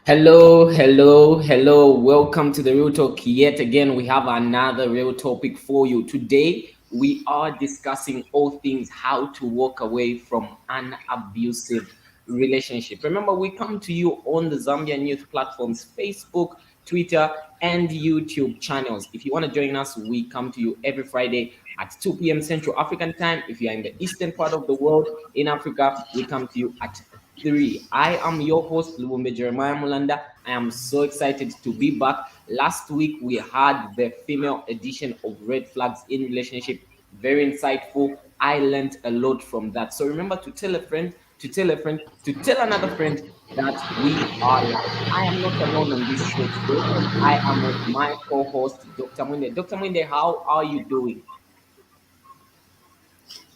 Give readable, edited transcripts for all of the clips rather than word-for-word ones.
Hello, hello, hello. Welcome to the Real Talk. Yet again, we have another real topic for you. Today, we are discussing all things how to walk away from an abusive relationship. Remember, we come to you on the Zambian youth platforms Facebook, Twitter, and YouTube channels. If you want to join us, we come to you every Friday at 2 p.m. Central African time. If you're in the eastern part of the world in Africa, we come to you at 3. I am your host, Lubumbe Jeremiah Mulanda. I am so excited to be back. Last week, we had the female edition of Red Flags in Relationship. Very insightful. I learned a lot from that. So remember to tell a friend, to tell a friend, to tell another friend that we are live. I am not alone on this show today. I am with my co-host, Dr. Mwinde. Dr. Mwinde, how are you doing?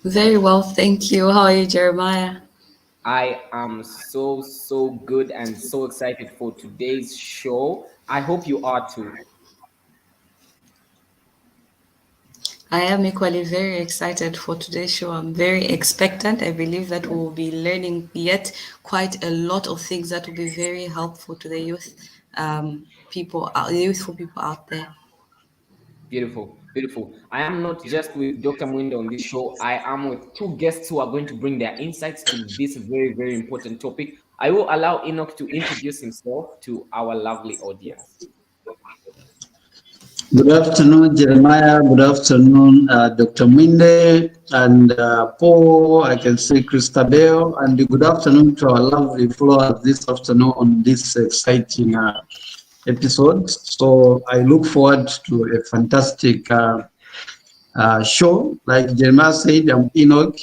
Very well, thank you. How are you, Jeremiah? I am so good and so excited for today's show. I hope you are too. I am equally very excited for today's show. I'm very expectant. I believe that we will be learning yet quite a lot of things that will be very helpful to the youthful people out there. Beautiful, beautiful. I am not just with Dr. Mwinde on this show. I am with two guests who are going to bring their insights to this very important topic. I will allow Enoch to introduce himself to our lovely audience. Good afternoon, Jeremiah. Good afternoon, Dr. Minde and Paul. I can say Christabel. And good afternoon to our lovely followers this afternoon on this exciting episode. So I look forward to a fantastic show. Like Jeremiah said, I'm Enoch.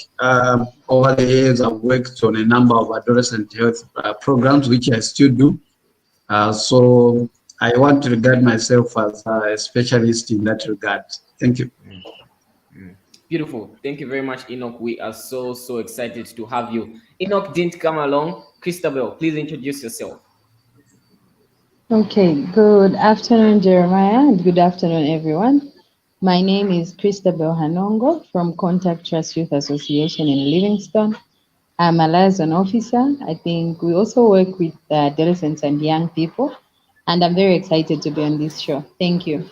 Over the years, I've worked on a number of adolescent health programs, which I still do. So I want to regard myself as a specialist in that regard. Thank you. Beautiful. Thank you very much, Enoch. We are so excited to have you. Enoch didn't come along. Christabel, please introduce yourself. Okay, good afternoon, Jeremiah, and good afternoon, everyone. My name is Christabel Hanongo from Contact Trust Youth Association in Livingstone. I'm a liaison officer. I think we also work with adolescents and young people, and I'm very excited to be on this show. Thank you.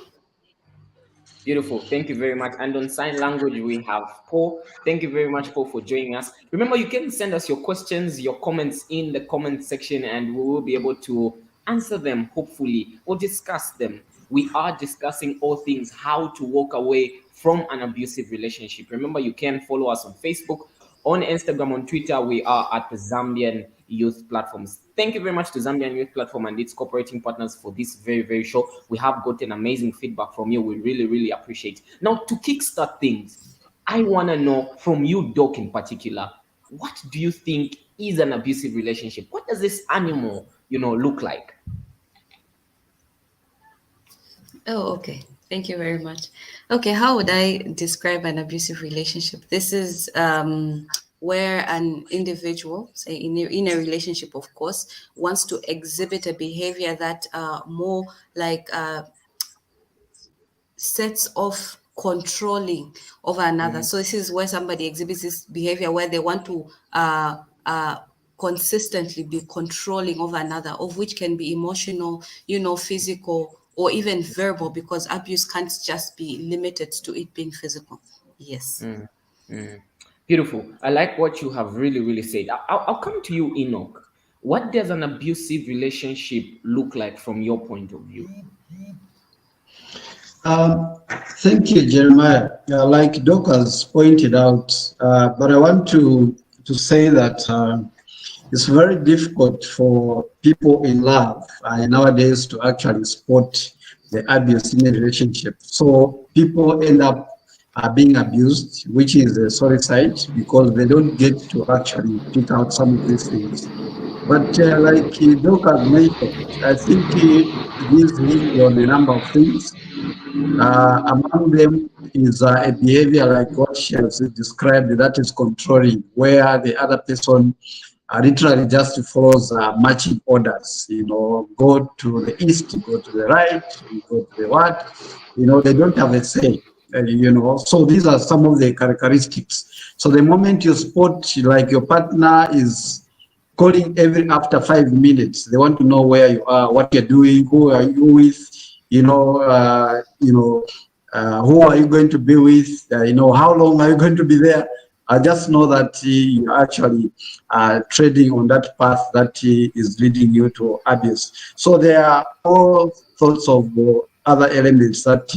Beautiful. Thank you very much. And on sign language, we have Paul. Thank you very much, Paul, for joining us. Remember, you can send us your questions, your comments in the comment section, and we will be able to answer them, hopefully, or discuss them. We are discussing all things how to walk away from an abusive relationship. Remember, you can follow us on Facebook, on Instagram, on Twitter. We are at the Zambian Youth Platforms. Thank you very much to Zambian Youth Platform and its cooperating partners for this very show. We have gotten amazing feedback from you. We really appreciate. Now, to kickstart things, I want to know from you, Doc, in particular, what do you think is an abusive relationship? What does this animal, look like? Oh, okay. Thank you very much. Okay, how would I describe an abusive relationship? This is where an individual, say in a relationship, of course, wants to exhibit a behavior that more like sets off controlling over another. So this is where somebody exhibits this behavior where they want to consistently be controlling over another, of which can be emotional, physical, or even verbal, because abuse can't just be limited to it being physical. Yes. Beautiful. I like what you have really said. I'll come to you, Enoch. What does an abusive relationship look like from your point of view? Thank you, Jeremiah. Like Doc has pointed out, but I want to say that it's very difficult for people in love nowadays to actually spot the abuse in a relationship. So people end up being abused, which is a sorry sight because they don't get to actually pick out some of these things. But like Doc has mentioned, I think this hinges on a number of things. Among them is a behavior like what she has described, that is controlling, where the other person literally just follows marching orders. Go to the east, go to the right, go to the what. They don't have a say. So these are some of the characteristics. So the moment you spot like your partner is calling every after 5 minutes. They want to know where you are, what you're doing, who are you with, who are you going to be with, how long are you going to be there. I just know that you're actually trading on that path that is leading you to abuse. So there are all sorts of other elements that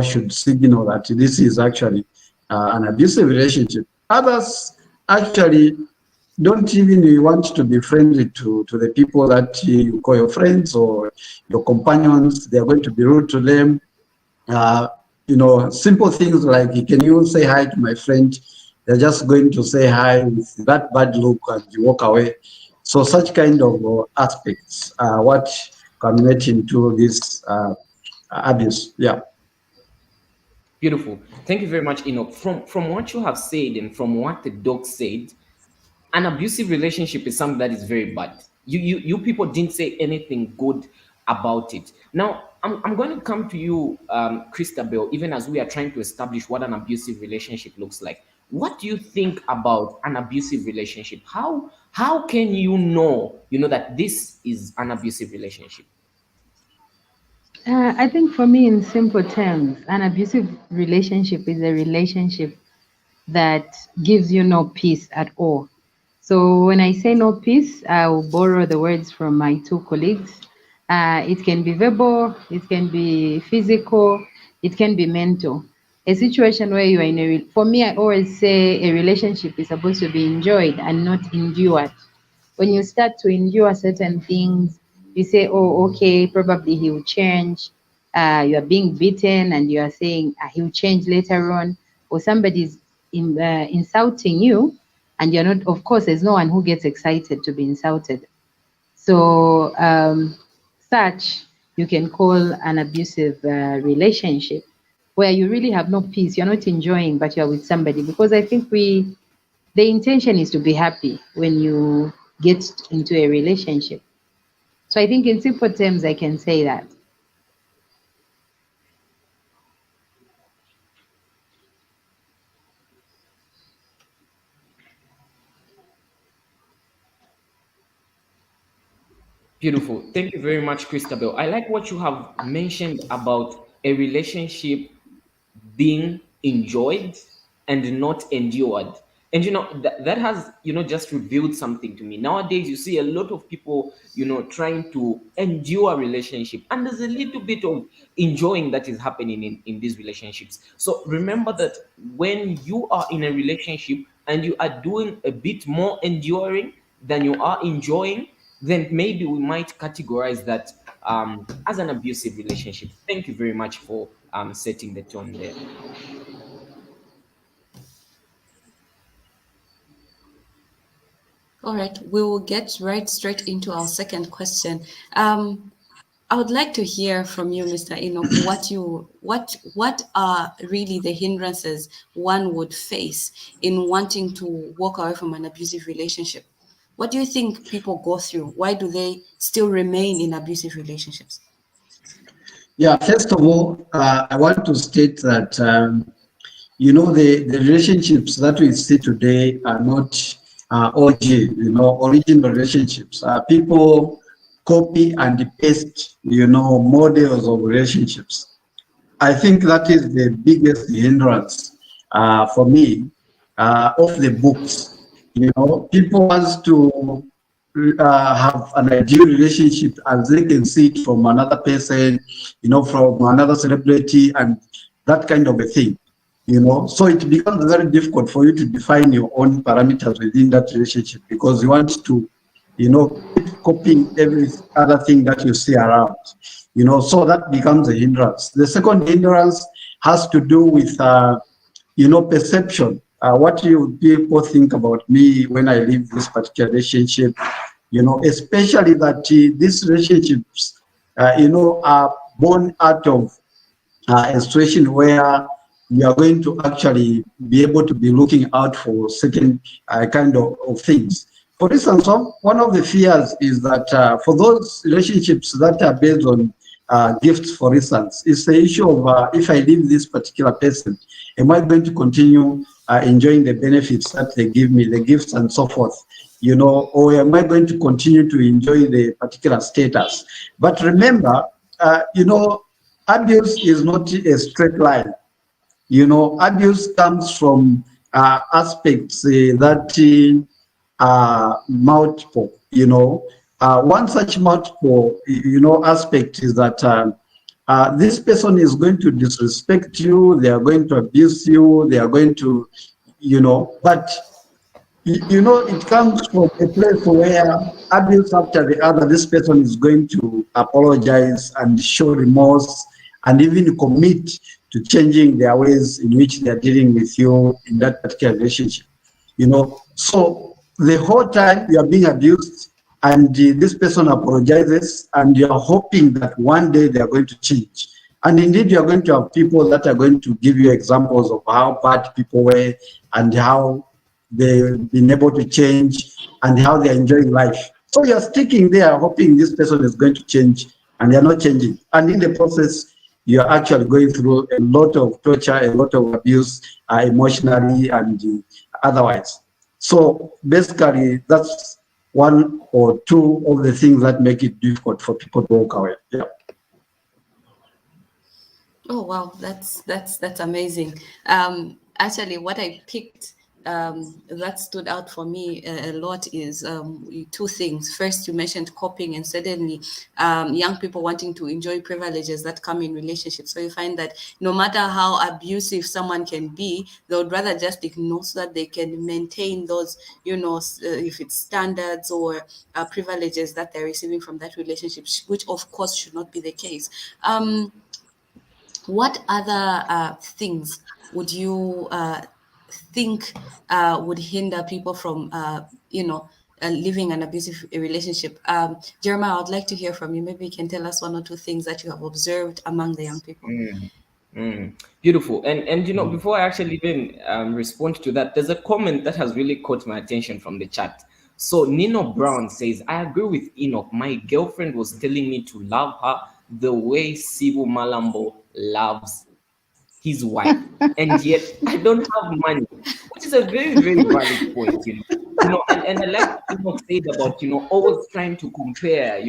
should signal that this is actually an abusive relationship. Others actually don't even want to be friendly to the people that you call your friends or your companions. They're going to be rude to them. Uh, simple things like, can you say hi to my friend? They're just going to say hi with that bad look and you walk away. So such kind of aspects are what culminate into this abuse. Yeah. Beautiful. Thank you very much, Enoch. From what you have said and from what the doc said, an abusive relationship is something that is very bad. You people didn't say anything good about it. Now I'm going to come to you, Christabel, even as we are trying to establish what an abusive relationship looks like. What do you think about an abusive relationship? How can you know that this is an abusive relationship? I think for me, in simple terms, an abusive relationship is a relationship that gives you no peace at all. So when I say no peace, I will borrow the words from my two colleagues. It can be verbal, it can be physical, it can be mental. A situation where you are in for me, I always say a relationship is supposed to be enjoyed and not endured. When you start to endure certain things, you say, oh, okay, probably he will change. You are being beaten and you are saying he will change later on, or somebody's insulting you, and you're not, of course, there's no one who gets excited to be insulted. So, such you can call an abusive relationship where you really have no peace. You're not enjoying, but you're with somebody because I think the intention is to be happy when you get into a relationship. So I think in simple terms, I can say that. Beautiful. Thank you very much, Christabel. I like what you have mentioned about a relationship being enjoyed and not endured. And that has just revealed something to me. Nowadays you see a lot of people trying to endure a relationship, and there's a little bit of enjoying that is happening in these relationships. So remember that when you are in a relationship and you are doing a bit more enduring than you are enjoying, then maybe we might categorize that as an abusive relationship. Thank you very much for setting the tone there. All right, we will get right straight into our second question. I would like to hear from you, Mr. Enoch, what are really the hindrances one would face in wanting to walk away from an abusive relationship? What do you think people go through? Why do they still remain in abusive relationships? Yeah, first of all, I want to state that the relationships that we see today are not OG, original relationships. People copy and paste, models of relationships. I think that is the biggest hindrance for me of the books. People want to have an ideal relationship as they can see it from another person, from another celebrity, and that kind of a thing. So it becomes very difficult for you to define your own parameters within that relationship because you want to, keep copying every other thing that you see around. So that becomes a hindrance. The second hindrance has to do with perception. What do people think about me when I leave this particular relationship? Especially that these relationships, are born out of a situation where you are going to actually be able to be looking out for certain kind of things. For instance, one of the fears is that for those relationships that are based on gifts, for instance, it's the issue of if I leave this particular person, am I going to continue enjoying the benefits that they give me, the gifts and so forth? or am I going to continue to enjoy the particular status? But remember, abuse is not a straight line. Abuse comes from aspects that are multiple. One such multiple, aspect is that this person is going to disrespect you, they are going to abuse you, they are going to, but it comes from a place where abuse after the other, this person is going to apologize and show remorse and even commit to changing their ways in which they are dealing with you in that particular relationship. So the whole time you are being abused and this person apologizes and you are hoping that one day they are going to change. And indeed, you are going to have people that are going to give you examples of how bad people were and how they've been able to change and how they're enjoying life. So you're sticking there hoping this person is going to change and they're not changing. And in the process, you're actually going through a lot of torture, a lot of abuse, emotionally and otherwise. So basically, that's one or two of the things that make it difficult for people to walk away. Yeah. Oh wow, that's amazing. Actually, what I picked that stood out for me a lot is two things. First, you mentioned coping, and secondly, young people wanting to enjoy privileges that come in relationships. So you find that no matter how abusive someone can be, they would rather just ignore so that they can maintain those, if it's standards or privileges that they're receiving from that relationship, which of course should not be the case. What other things would you think would hinder people from, living an abusive relationship? Jeremiah, I'd like to hear from you. Maybe you can tell us one or two things that you have observed among the young people. Beautiful. And before I actually even respond to that, there's a comment that has really caught my attention from the chat. So Nino Brown says, I agree with Enoch. My girlfriend was telling me to love her the way Sibu Malambo loves his wife, and yet I don't have money, which is a very, very valid point. And I like what Enoch said about always trying to compare.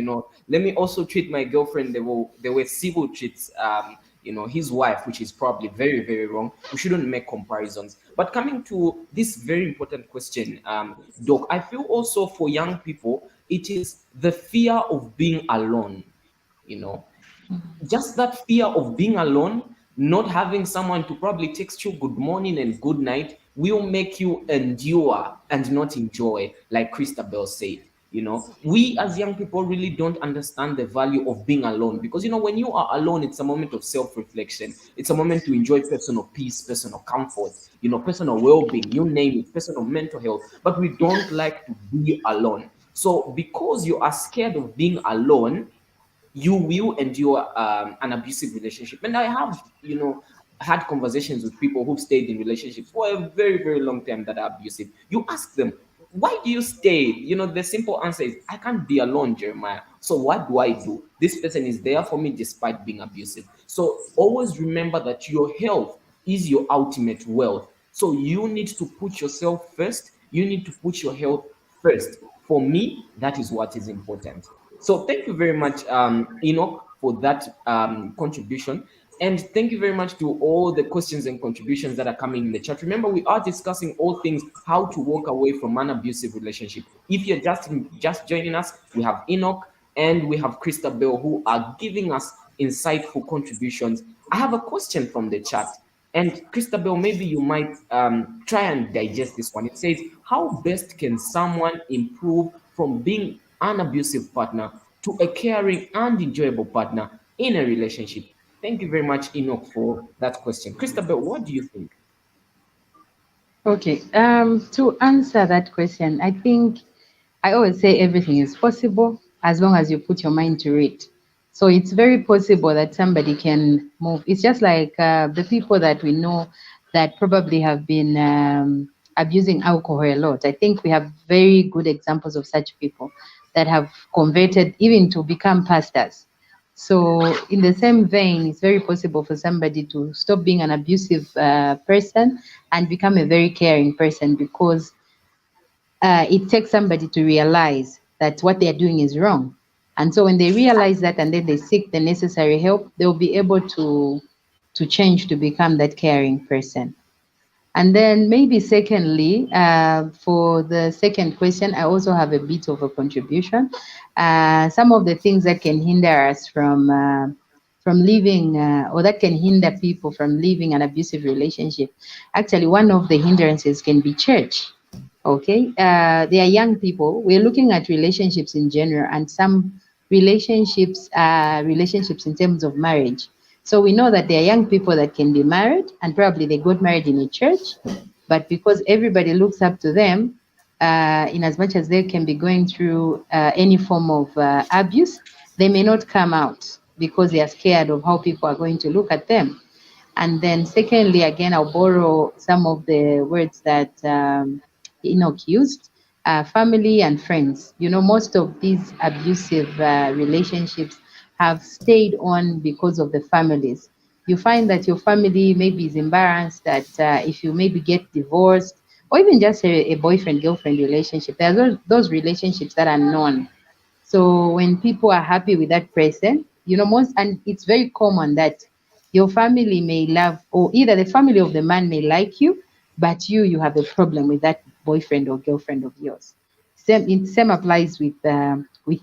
Let me also treat my girlfriend the way Sibu treats his wife, which is probably very, very wrong. We shouldn't make comparisons. But coming to this very important question, Doc, I feel also for young people, it is the fear of being alone. You know, just that fear of being alone, not having someone to probably text you good morning and good night will make you endure and not enjoy, like Christabel said. We as young people really don't understand the value of being alone, because when you are alone, it's a moment of self-reflection. It's a moment to enjoy personal peace, personal comfort, personal well-being, you name it, personal mental health. But we don't like to be alone. So because you are scared of being alone, you will endure an abusive relationship. And I have, had conversations with people who've stayed in relationships for a very, very long time that are abusive. You ask them, why do you stay? The simple answer is, I can't be alone, Jeremiah. So what do I do? This person is there for me despite being abusive. So always remember that your health is your ultimate wealth. So you need to put yourself first. You need to put your health first. For me, that is what is important. So thank you very much, Enoch, for that contribution. And thank you very much to all the questions and contributions that are coming in the chat. Remember, we are discussing all things how to walk away from an abusive relationship. If you're just joining us, we have Enoch and we have Christabel who are giving us insightful contributions. I have a question from the chat. And Christabel, maybe you might try and digest this one. It says, how best can someone improve from being an abusive partner to a caring and enjoyable partner in a relationship? Thank you very much, Enoch, for that question. Christabel, what do you think? Okay, to answer that question, I think I always say everything is possible as long as you put your mind to it. So it's very possible that somebody can move. It's just like the people that we know that probably have been abusing alcohol a lot. I think we have very good examples of such people that have converted even to become pastors. So in the same vein, it's very possible for somebody to stop being an abusive person and become a very caring person, because it takes somebody to realize that what they're doing is wrong. And so when they realize that and then they seek the necessary help, they'll be able to change to become that caring person. And then maybe secondly, for the second question, I also have a bit of a contribution. Some of the things that can hinder us from living, or that can hinder people from living an abusive relationship. Actually, one of the hindrances can be church. Okay, they are young people. We're looking at relationships in general, and some relationships are relationships in terms of marriage. So we know that there are young people that can be married, and probably they got married in a church, but because everybody looks up to them, in as much as they can be going through any form of abuse, they may not come out because they are scared of how people are going to look at them. And then, secondly, again, I'll borrow some of the words that Enoch used, family and friends. You know, most of these abusive relationships have stayed on because of the families. You find that your family maybe is embarrassed that if you maybe get divorced, or even just a boyfriend girlfriend relationship, there are those relationships that are known. So when people are happy with that person, you know, most, and it's very common that your family may love, or either the family of the man may like you, but you have a problem with that boyfriend or girlfriend of yours. Same applies with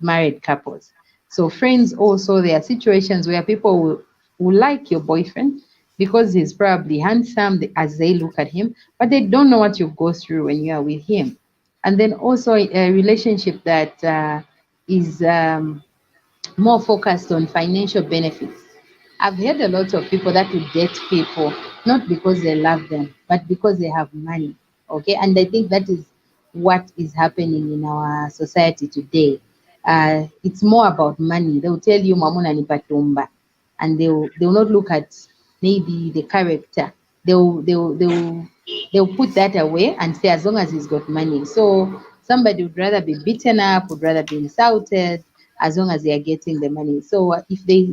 married couples. So friends also, there are situations where people will like your boyfriend because he's probably handsome as they look at him, but they don't know what you go through when you are with him. And then also a relationship that is more focused on financial benefits. I've heard a lot of people that will date people not because they love them, but because they have money. Okay, and I think that is what is happening in our society today. It's more about money. They'll tell you "Mamuna ni patumba," and they'll not look at maybe the character. They'll put that away and say as long as he's got money. So somebody would rather be beaten up, would rather be insulted, as long as they are getting the money. So if they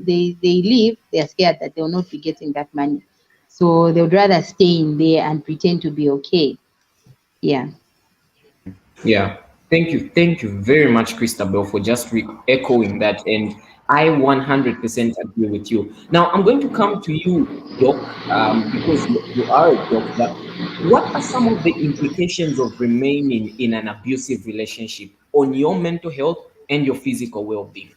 leave, they are scared that they will not be getting that money. So they would rather stay in there and pretend to be okay. Yeah. Yeah, thank you very much, Christabel, for just echoing that. And I 100% agree with you. Now, I'm going to come to you, Doc, because you are a doctor. What are some of the implications of remaining in an abusive relationship on your mental health and your physical well being?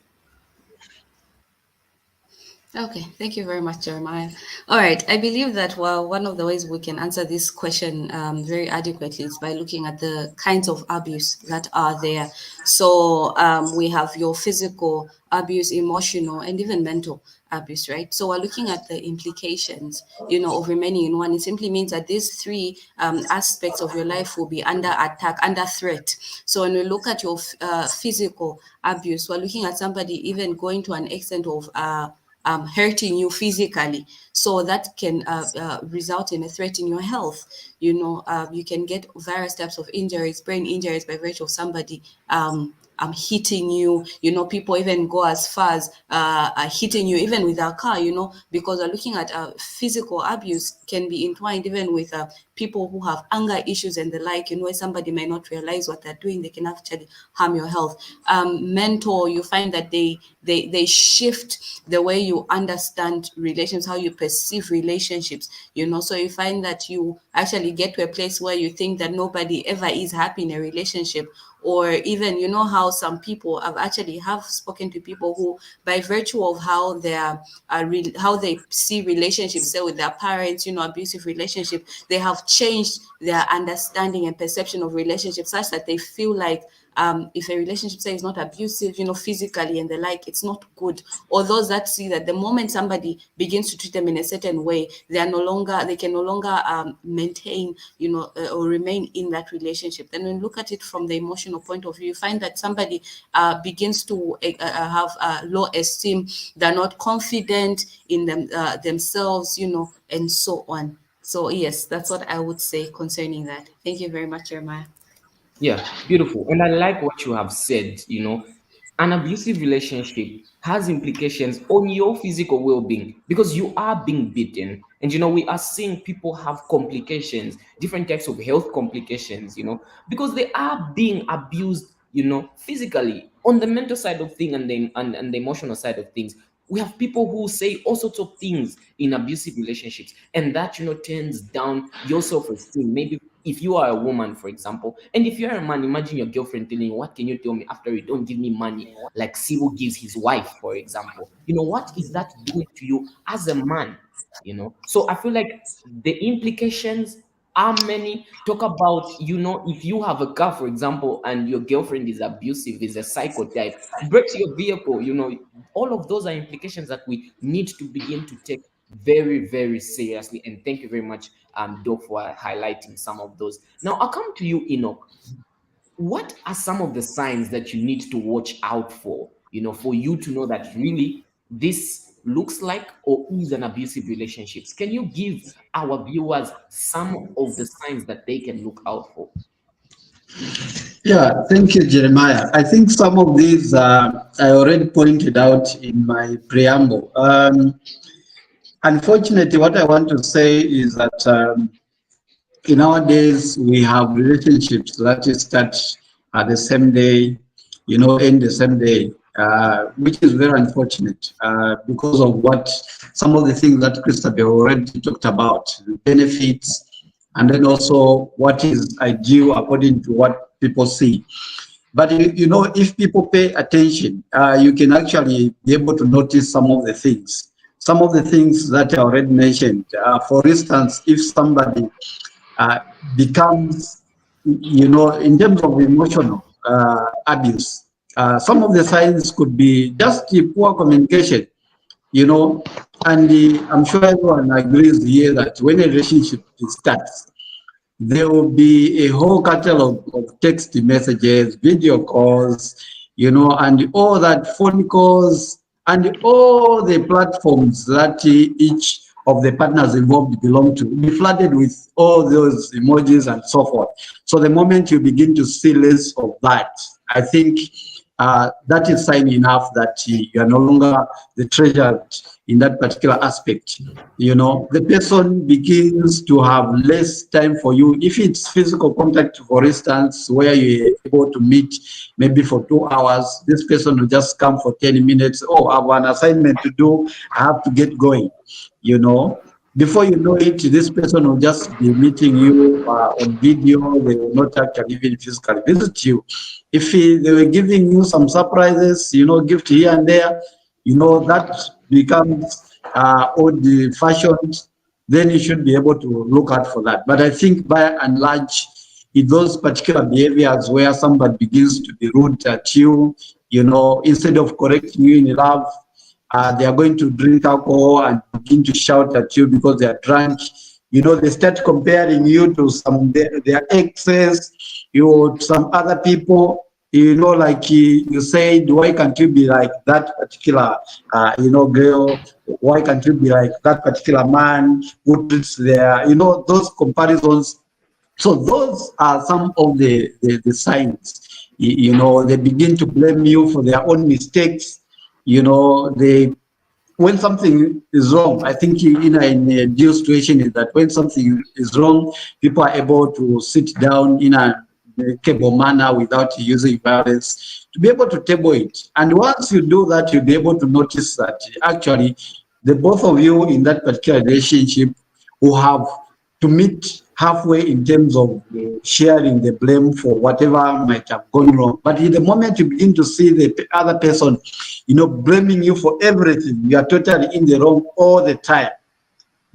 Okay, thank you very much, Jeremiah. All right, I believe that well, one of the ways we can answer this question very adequately is by looking at the kinds of abuse that are there. So we have your physical abuse, emotional, and even mental abuse, right? So we're looking at the implications, of remaining in one. It simply means that these three aspects of your life will be under attack, under threat. So when we look at your physical abuse, we're looking at somebody even going to an extent of hurting you physically. So that can result in a threat in your health. You can get various types of injuries, brain injuries, by virtue of somebody hitting you. People even go as far as hitting you, even with a car, because we're looking at physical abuse can be entwined even with people who have anger issues and the like, where somebody may not realize what they're doing, they can actually harm your health. Mental, you find that they shift the way you understand relations, how you perceive relationships, so you find that you actually get to a place where you think that nobody ever is happy in a relationship. Or even, how some people have spoken to people who, by virtue of how they are how they see relationships, say with their parents, abusive relationship, they have changed their understanding and perception of relationships such that they feel like if a relationship say is not abusive, physically and the like, it's not good. Or those that see that the moment somebody begins to treat them in a certain way, they can no longer maintain, or remain in that relationship. Then when you look at it from the emotional point of view, you find that somebody begins to have low esteem, they're not confident in themselves, and so on. So yes, that's what I would say concerning that. Thank you very much, Jeremiah. Yeah, beautiful. And I like what you have said. An abusive relationship has implications on your physical well-being because you are being beaten, and we are seeing people have complications, different types of health complications, because they are being abused, physically, on the mental side of things, and the emotional side of things. We have people who say all sorts of things in abusive relationships, and that turns down your self-esteem. Maybe if you are a woman, for example, and if you're a man, imagine your girlfriend telling you, what can you tell me after you don't give me money, like Cyril gives his wife, for example. What is that doing to you as a man? So I feel like the implications are many. Talk about, if you have a car, for example, and your girlfriend is abusive, is a psychotype, breaks your vehicle, all of those are implications that we need to begin to take very, very seriously. And thank you very much, Doc, for highlighting some of those. Now I'll come to you, Enoch. What are some of the signs that you need to watch out for, for you to know that really this looks like or is an abusive relationships? Can you give our viewers some of the signs that they can look out for? Yeah, thank you, Jeremiah. I think some of these I already pointed out in my preamble. Unfortunately, what I want to say is that in our days, we have relationships that start at the same day, end the same day, which is very unfortunate because of what some of the things that Christabel already talked about, the benefits, and then also what is ideal according to what people see. But if people pay attention, you can actually be able to notice some of the things. Some of the things that I already mentioned. For instance, if somebody uh, becomes, in terms of emotional abuse, some of the signs could be just the poor communication, you know, and I'm sure everyone agrees here that when a relationship starts, there will be a whole catalog of text messages, video calls, and all that phone calls, and all the platforms that each of the partners involved belong to, be flooded with all those emojis and so forth. So the moment you begin to see less of that, I think that is sign enough that you are no longer the treasured in that particular aspect. The person begins to have less time for you. If it's physical contact, for instance, where you're able to meet maybe for 2 hours, this person will just come for 10 minutes. Oh, I have an assignment to do. I have to get going. you know. Before you know it, this person will just be meeting you on video. They will not actually even physically visit you. If they were giving you some surprises, gift here and there, that becomes old fashioned, then you should be able to look out for that. But I think by and large, in those particular behaviors where somebody begins to be rude at you, instead of correcting you in love, they are going to drink alcohol and begin to shout at you because they are drunk. They start comparing you to their exes, some other people. Like you said, why can't you be like that particular, girl? Why can't you be like that particular man who treats those comparisons? So those are some of the signs. They begin to blame you for their own mistakes. They when something is wrong, I think in a deal situation is that when something is wrong, people are able to sit down in a amicable manner without using violence to be able to table it. And once you do that, you'll be able to notice that actually the both of you in that particular relationship will have to meet halfway in terms of sharing the blame for whatever might have gone wrong. But in the moment you begin to see the other person, blaming you for everything, you are totally in the wrong all the time.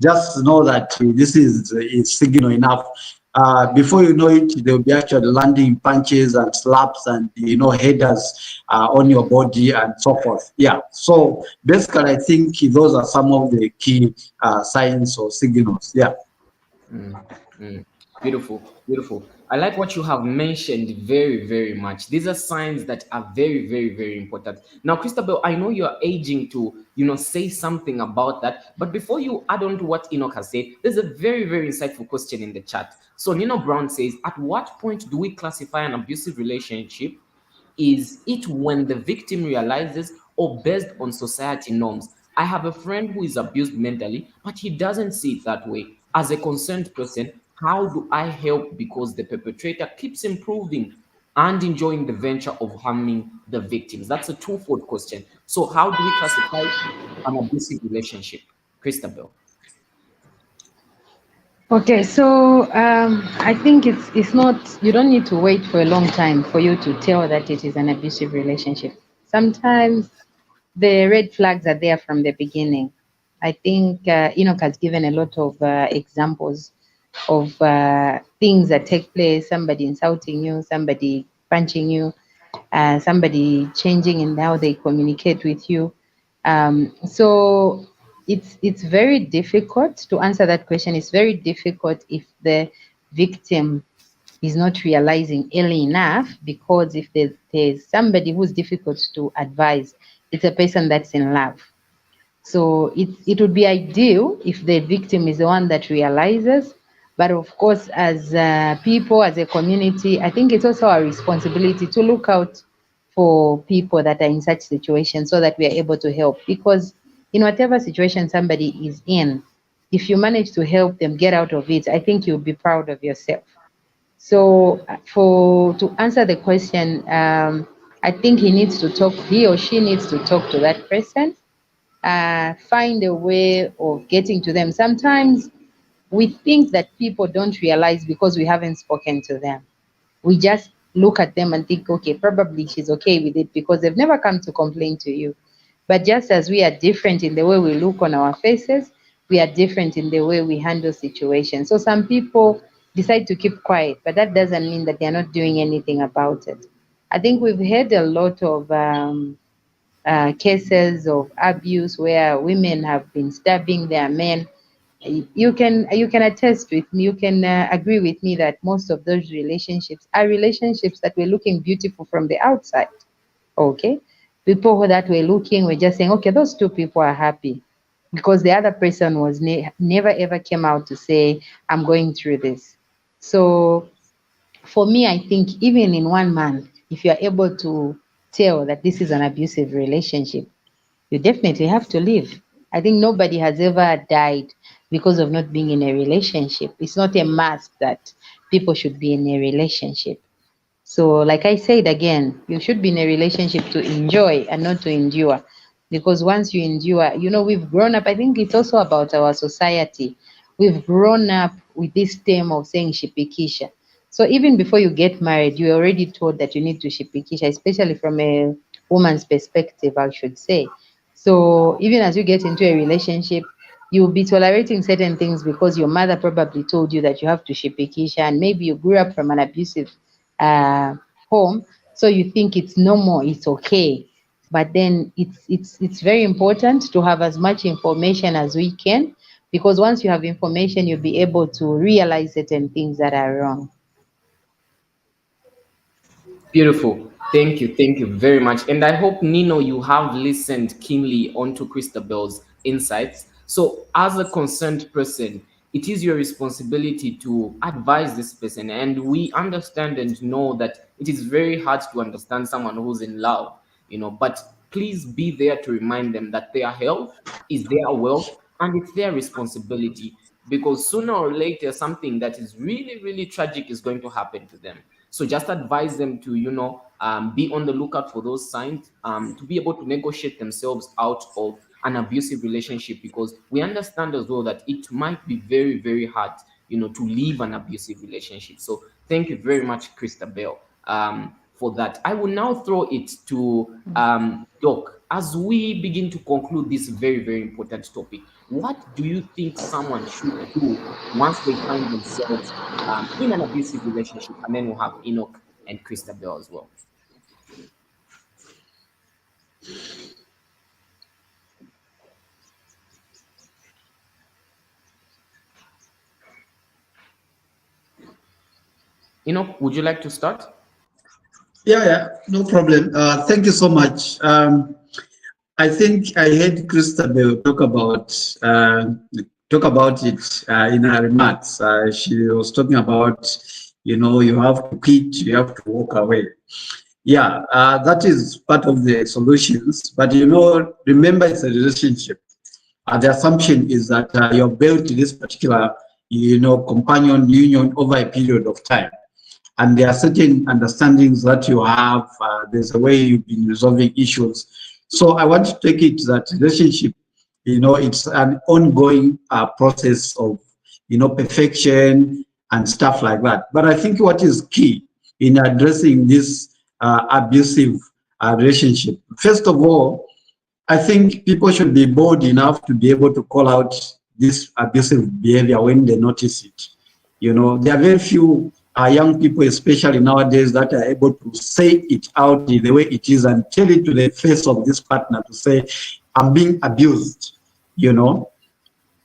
Just know that this is signal enough. Before you know it, they'll be actually landing punches and slaps and headers on your body and so forth. Yeah. So basically, I think those are some of the key signs or signals. Yeah. Mm, mm. Beautiful, beautiful. I like what you have mentioned very, very much. These are signs that are very, very, very important. Now, Christabel, I know you're aging to, say something about that. But before you add on to what Enoch has said, there's a very, very insightful question in the chat. So Nino Brown says, at what point do we classify an abusive relationship Is it when the victim realizes, or based on society norms? I have a friend who is abused mentally, but he doesn't see it that way. As a concerned person, how do I help? Because the perpetrator keeps improving and enjoying the venture of harming the victims. That's a twofold question. So, how do we classify an abusive relationship? Christabel. Okay, so I think it's not, you don't need to wait for a long time for you to tell that it is an abusive relationship. Sometimes the red flags are there from the beginning. I think Enoch has given a lot of examples of things that take place, somebody insulting you, somebody punching you, somebody changing in how they communicate with you. So it's very difficult to answer that question. It's very difficult if the victim is not realizing early enough, because if there's somebody who's difficult to advise, it's a person that's in love. So it would be ideal if the victim is the one that realizes. But of course, as people, as a community, I think it's also our responsibility to look out for people that are in such situations so that we are able to help. Because in whatever situation somebody is in, if you manage to help them get out of it, I think you'll be proud of yourself. So for to answer the question, I think he or she needs to talk to that person, find a way of getting to them. Sometimes we think that people don't realize because we haven't spoken to them. We just look at them and think, okay, probably she's okay with it because they've never come to complain to you. But just as we are different in the way we look on our faces, we are different in the way we handle situations. So some people decide to keep quiet, but that doesn't mean that they're not doing anything about it. I think we've had a lot of cases of abuse where women have been stabbing their men. You can attest with me, you can agree with me that most of those relationships are relationships that were looking beautiful from the outside. Okay, people that were looking were just saying, okay, those two people are happy, because the other person was never ever came out to say, I'm going through this. So for me, I think even in one month, if you are able to tell that this is an abusive relationship, you definitely have to leave. I think nobody has ever died because of not being in a relationship. It's not a must that people should be in a relationship. So, like I said again, you should be in a relationship to enjoy and not to endure. Because once you endure, we've grown up. I think it's also about our society. We've grown up with this term of saying shipikisha. So even before you get married, you're already told that you need to shipikisha, especially from a woman's perspective, I should say. So even as you get into a relationship, you'll be tolerating certain things because your mother probably told you that you have to shipikisha, and maybe you grew up from an abusive uh, home, so you think it's normal, it's okay. But then it's very important to have as much information as we can, because once you have information, you'll be able to realize certain things that are wrong. Beautiful. Thank you very much. And I hope, Nino, you have listened keenly onto Christabel's insights. So, as a concerned person, it is your responsibility to advise this person. And we understand and know that it is very hard to understand someone who's in love, but please be there to remind them that their health is their wealth and it's their responsibility, because sooner or later something that is really really tragic is going to happen to them. So just advise them to be on the lookout for those signs, to be able to negotiate themselves out of an abusive relationship, because we understand as well that it might be very very hard to leave an abusive relationship. So thank you very much, Christabel, for that. I will now throw it to Doc. As we begin to conclude this very, very important topic, what do you think someone should do once they find themselves in an abusive relationship? And then we'll have Enoch and Christabel as well. Enoch, would you like to start? Yeah, no problem. Thank you so much. I think I heard Christabel talk about it in her remarks. She was talking about, you have to quit, you have to walk away. Yeah, that is part of the solutions. But remember, it's a relationship. The assumption is that you've built this particular, companion union over a period of time. And there are certain understandings that you have. There's a way you've been resolving issues. So I want to take it that relationship, it's an ongoing process of, perfection and stuff like that. But I think what is key in addressing this abusive relationship, first of all, I think people should be bold enough to be able to call out this abusive behavior when they notice it. There are very few young people, especially nowadays, that are able to say it out the way it is and tell it to the face of this partner to say, I'm being abused.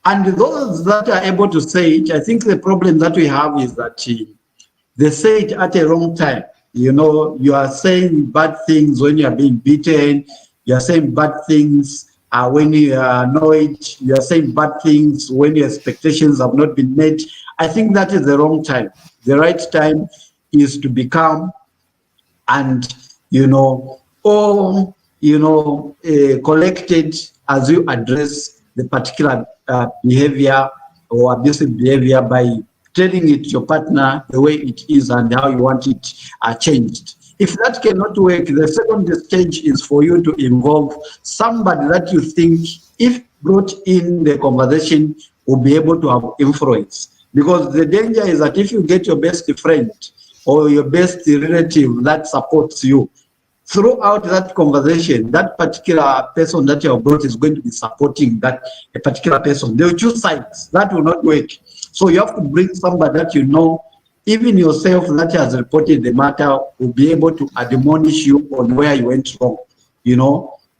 And those that are able to say it, I think the problem that we have is that they say it at a wrong time. You are saying bad things when you are being beaten. You are saying bad things when you are annoyed. You are saying bad things when your expectations have not been met. I think that is the wrong time. The right time is to be calm and, collected as you address the particular behavior or abusive behavior by telling it to your partner the way it is and how you want it changed. If that cannot work, the second stage is for you to involve somebody that you think, if brought in the conversation, will be able to have influence. Because the danger is that if you get your best friend or your best relative that supports you, throughout that conversation, that particular person that you have brought is going to be supporting that a particular person. They will choose sides. That will not work. So you have to bring somebody that even yourself that has reported the matter will be able to admonish you on where you went wrong.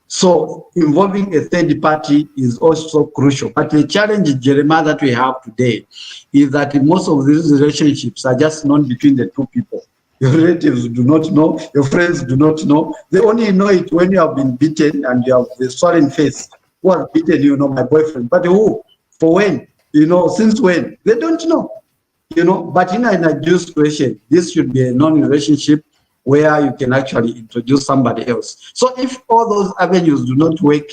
So involving a third party is also crucial. But the challenge, Jeremiah, that we have today is that most of these relationships are just known between the two people. Your relatives do not know, your friends do not know. They only know it when you have been beaten and you have the swollen face. Who has beaten you? My boyfriend. But who? For when? Since when? They don't know. But in an abuse situation, this should be a non-relationship where you can actually introduce somebody else. So if all those avenues do not work,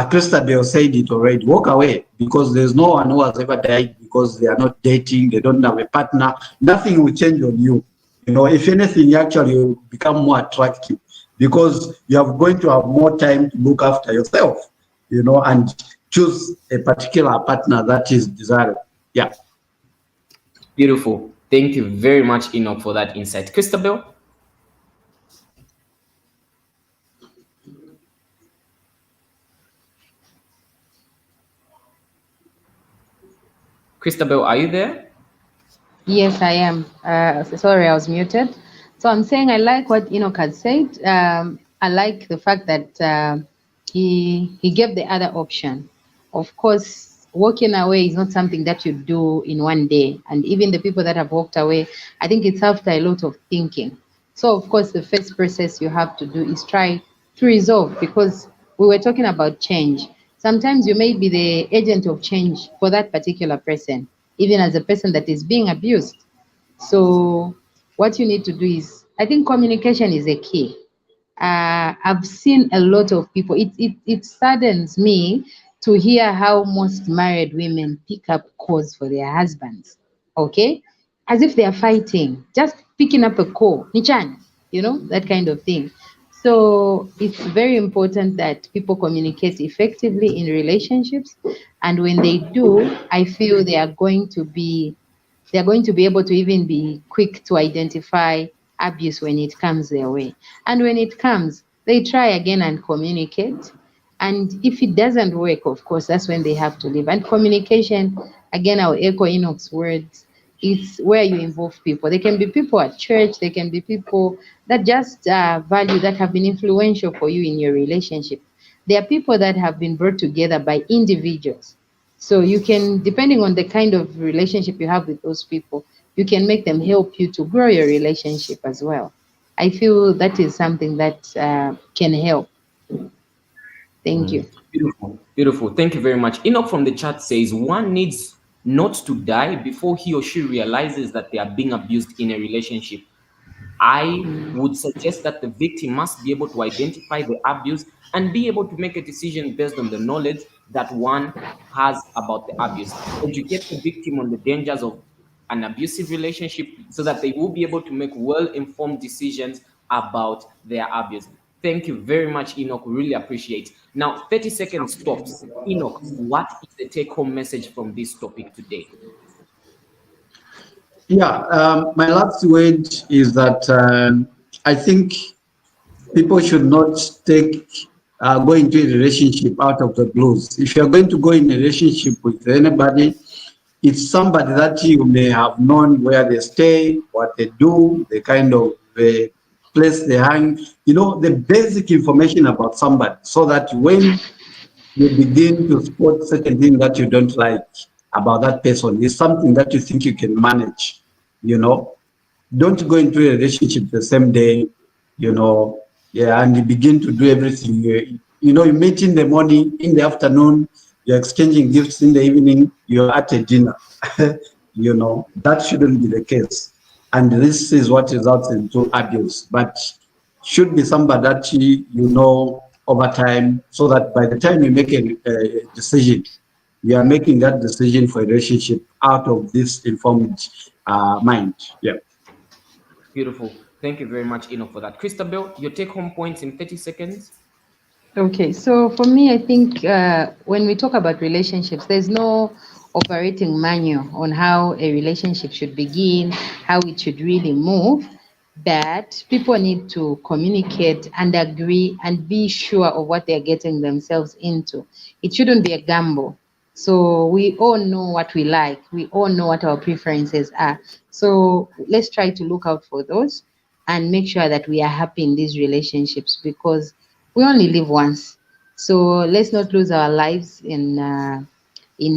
Christabel said it already, walk away, because there's no one who has ever died because they are not dating, they don't have a partner. Nothing will change on you. If anything, actually, you become more attractive because you are going to have more time to look after yourself, and choose a particular partner that is desirable. Yeah. Beautiful. Thank you very much, Enoch, for that insight. Christabel? Christabel, are you there? Yes, I am. Sorry, I was muted. So I'm saying I like what Enoch had said. I like the fact that he gave the other option. Of course, walking away is not something that you do in one day. And even the people that have walked away, I think it's after a lot of thinking. So of course, the first process you have to do is try to resolve, because we were talking about change. Sometimes you may be the agent of change for that particular person, even as a person that is being abused. So what you need to do is, I think communication is a key. I've seen a lot of people. It saddens me to hear how most married women pick up calls for their husbands. Okay, as if they are fighting, just picking up a call, Nichan, that kind of thing. So it's very important that people communicate effectively in relationships, and when they do, I feel they're going to be able to even be quick to identify abuse when it comes their way. And when it comes, they try again and communicate. And if it doesn't work, of course, that's when they have to leave. And communication, again, I'll echo Enoch's words, it's where you involve people. They can be people at church, they can be people that just value, that have been influential for you in your relationship. There are people that have been brought together by individuals. So you can, depending on the kind of relationship you have with those people, you can make them help you to grow your relationship as well. I feel that is something that can help. Thank you. Beautiful. Beautiful. Thank you very much. Enoch from the chat says one needs not to die before he or she realizes that they are being abused in a relationship. I would suggest that the victim must be able to identify the abuse and be able to make a decision based on the knowledge that one has about the abuse. Educate the victim on the dangers of an abusive relationship so that they will be able to make well informed decisions about their abuse. Thank you very much, Enoch. We really appreciate. Now, 30 seconds stops. Enoch, what is the take home message from this topic today? Yeah, my last word is that I think people should not take go into a relationship out of the blues. If you're going to go in a relationship with anybody, it's somebody that you may have known where they stay, what they do, the kind of place they hang, the basic information about somebody, so that when you begin to spot certain things that you don't like about that person, it's something that you think you can manage, you know. Don't go into a relationship the same day, yeah, and you begin to do everything. You meet in the morning, in the afternoon, you're exchanging gifts in the evening, you're at a dinner. That shouldn't be the case. And this is what results into abuse. But should be somebody that you know over time, so that by the time you make a decision, you are making that decision for a relationship out of this informed mind. Yeah. Beautiful. Thank you very much, Enoch, for that. Christabel, your take home points in 30 seconds. Okay, so for me, I think when we talk about relationships, there's no operating manual on how a relationship should begin, how it should really move, but people need to communicate and agree and be sure of what they're getting themselves into. It shouldn't be a gamble. So we all know what we like, we all know what our preferences are. So let's try to look out for those and make sure that we are happy in these relationships because we only live once. So let's not lose our lives in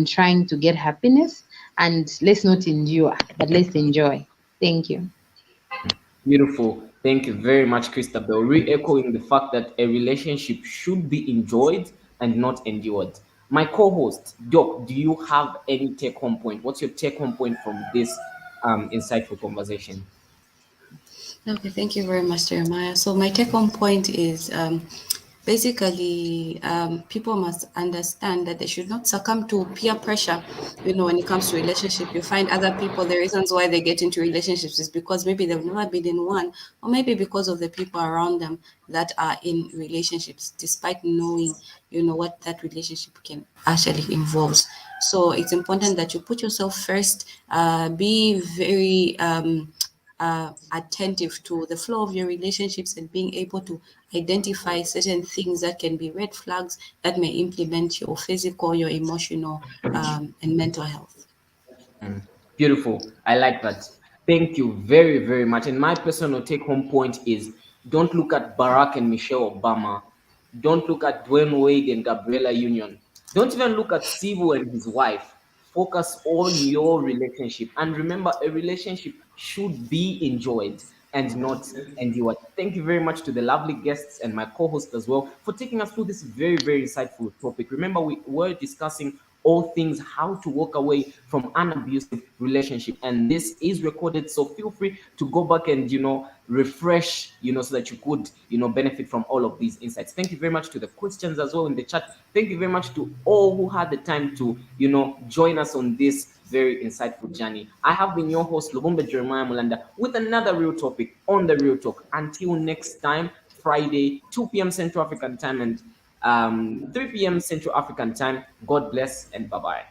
trying to get happiness, and let's not endure, but let's enjoy. Thank you. Beautiful. Thank you very much, Christabel. Re-echoing the fact that a relationship should be enjoyed and not endured. My co-host, Doc, do you have any take-home point? What's your take-home point from this insightful conversation? Okay, thank you very much, Jeremiah. So my take-home point is basically people must understand that they should not succumb to peer pressure. When it comes to relationship, you find other people, the reasons why they get into relationships is because maybe they've never been in one, or maybe because of the people around them that are in relationships, despite knowing, what that relationship can actually involves. So it's important that you put yourself first, be very attentive to the flow of your relationships and being able to identify certain things that can be red flags that may implement your physical, your emotional, and mental health. Beautiful. I like that. Thank you very, very much. And my personal take home point is don't look at Barack and Michelle Obama. Don't look at Dwayne Wade and Gabriella Union. Don't even look at Sivu and his wife. Focus on your relationship. And remember, a relationship should be enjoyed and not endured. Thank you very much to the lovely guests and my co host as well for taking us through this very, very insightful topic. Remember, we were discussing all things how to walk away from an abusive relationship, and this is recorded, so feel free to go back and refresh, so that you could benefit from all of these insights. Thank you very much to the questions as well in the chat. Thank you very much to all who had the time to join us on this very insightful journey. I have been your host Lubumbe Jeremiah Mulanda with another real topic on the Real Talk. Until next time, Friday 2 p.m. Central African time and 3 p.m. Central African time. God bless and bye bye.